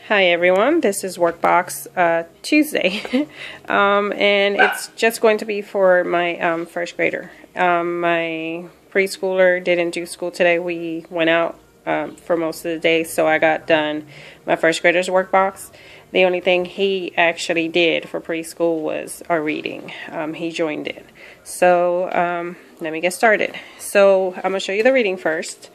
Hi everyone, this is Workbox Tuesday, and it's just going to be for my first grader. My preschooler didn't do school today. We went out for most of the day, so I got done my first grader's workbox. The only thing he actually did for preschool was our reading. He joined in. So let me get started. So I'm going to show you the reading first.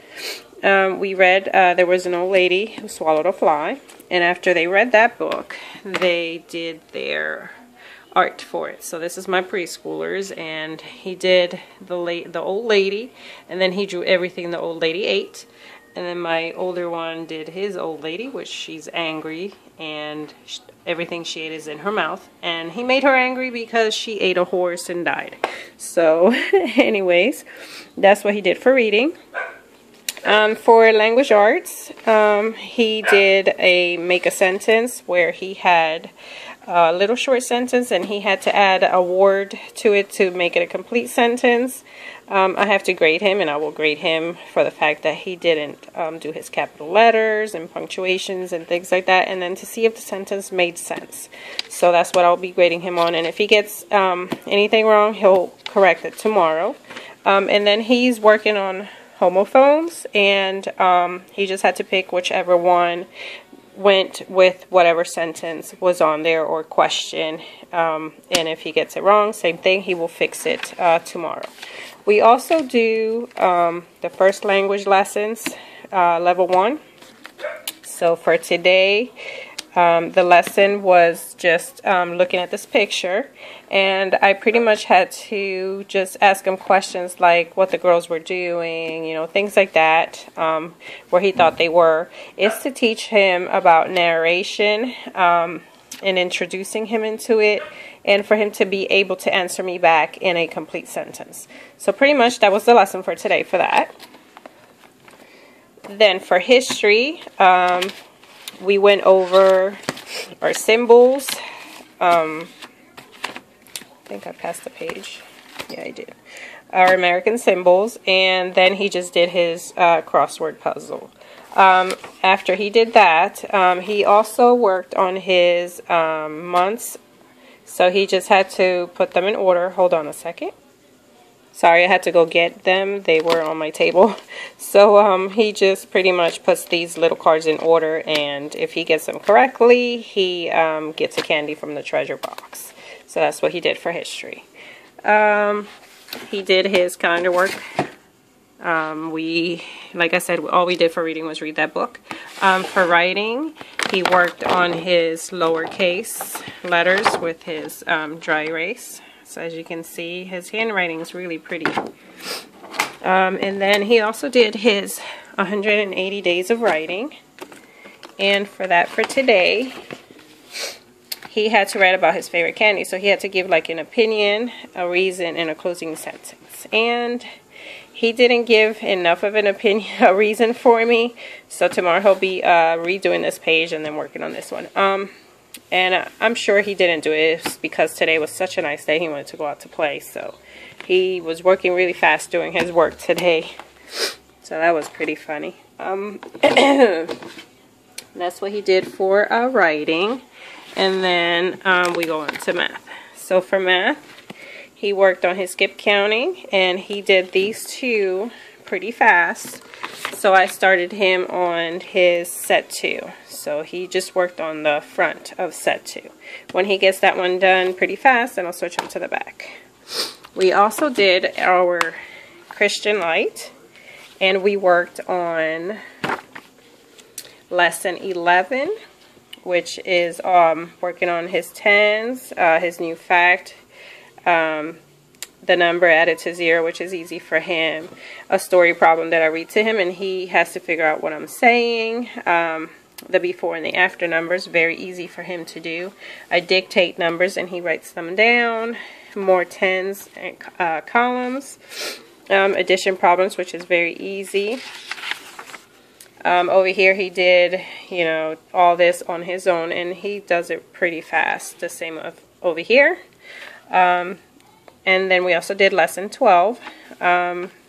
We read there was an old lady who swallowed a fly, and after they read that book, they did their art for it. So this is my preschoolers, and he did the old lady, and then he drew everything the old lady ate. And then my older one did his old lady, which she's angry, and everything she ate is in her mouth. And he made her angry because she ate a horse and died. So anyways, that's what he did for reading. For language arts, he did make a sentence where he had a little short sentence and he had to add a word to it to make it a complete sentence. I have to grade him, and I will grade him for the fact that he didn't do his capital letters and punctuations and things like that, and then to see if the sentence made sense. So that's what I'll be grading him on, and if he gets anything wrong, he'll correct it tomorrow. And then he's working on homophones, and he just had to pick whichever one went with whatever sentence was on there or question, and if he gets it wrong, same thing, he will fix it tomorrow. We also do the first language lessons, level 1. So for today, the lesson was just looking at this picture, and I pretty much had to just ask him questions like what the girls were doing, you know, things like that, where he thought they were. It's to teach him about narration and introducing him into it, and for him to be able to answer me back in a complete sentence. So pretty much that was the lesson for today for that. Then for history, we went over our symbols. I think I passed the page. Yeah, I did. Our American symbols, and then he just did his crossword puzzle. After he did that, he also worked on his months. So he just had to put them in order. Hold on a second. Sorry, I had to go get them. They were on my table. So he just pretty much puts these little cards in order, and if he gets them correctly, he gets a candy from the treasure box. So that's what he did for history. He did his calendar work. Like I said, all we did for reading was read that book. For writing, he worked on his lowercase letters with his dry erase. So as you can see, his handwriting is really pretty. And then he also did his 180 days of writing. And for today, he had to write about his favorite candy. So he had to give like an opinion, a reason, and a closing sentence. And he didn't give enough of an opinion, a reason for me. So tomorrow he'll be redoing this page and then working on this one. And I'm sure he didn't do it because today was such a nice day. He wanted to go out to play. So he was working really fast doing his work today. So that was pretty funny. That's what he did for writing. And then we go on to math. So for math, he worked on his skip counting, and he did these two pretty fast. So I started him on his set 2. So he just worked on the front of set 2. When he gets that one done pretty fast, then I'll switch him to the back. We also did our Christian Light, and we worked on lesson 11, which is working on his tens, his new fact, the number added to 0, which is easy for him, a story problem that I read to him, and he has to figure out what I'm saying. The before and the after numbers, very easy for him to do. I dictate numbers and he writes them down. More tens and columns. Addition problems, which is very easy. Over here he did, you know, all this on his own, and he does it pretty fast. The same over here. And then we also did lesson 12.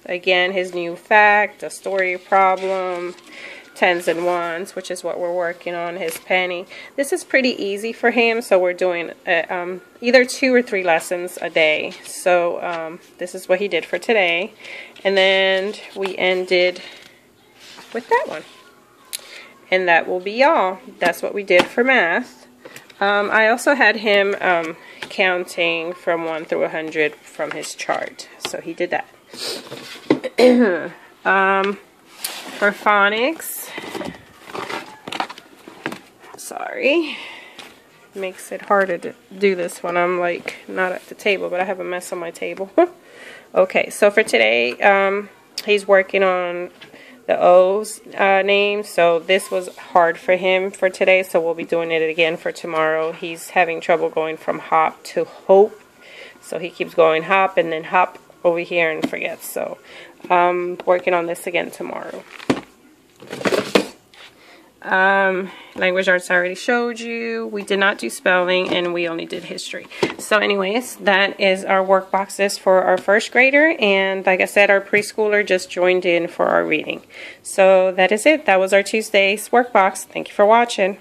Again, his new fact, a story problem, tens and ones, which is what we're working on, his penny. This is pretty easy for him, so we're doing either 2 or 3 lessons a day. So this is what he did for today. And then we ended with that one. And that will be all. That's what we did for math. I also had him counting from 1 through 100 from his chart. So he did that. For phonics, sorry, makes it harder to do this when I'm like not at the table, but I have a mess on my table. Okay, so for today, he's working on the O's name, so this was hard for him for today, so we'll be doing it again for tomorrow. He's having trouble going from hop to hope, so he keeps going hop and then hop over here and forgets. So working on this again tomorrow. Language arts I already showed you. We did not do spelling, and we only did history. So anyways, that is our work boxes for our first grader, and like I said, our preschooler just joined in for our reading. So that is it. That was our Tuesday's work box. Thank you for watching.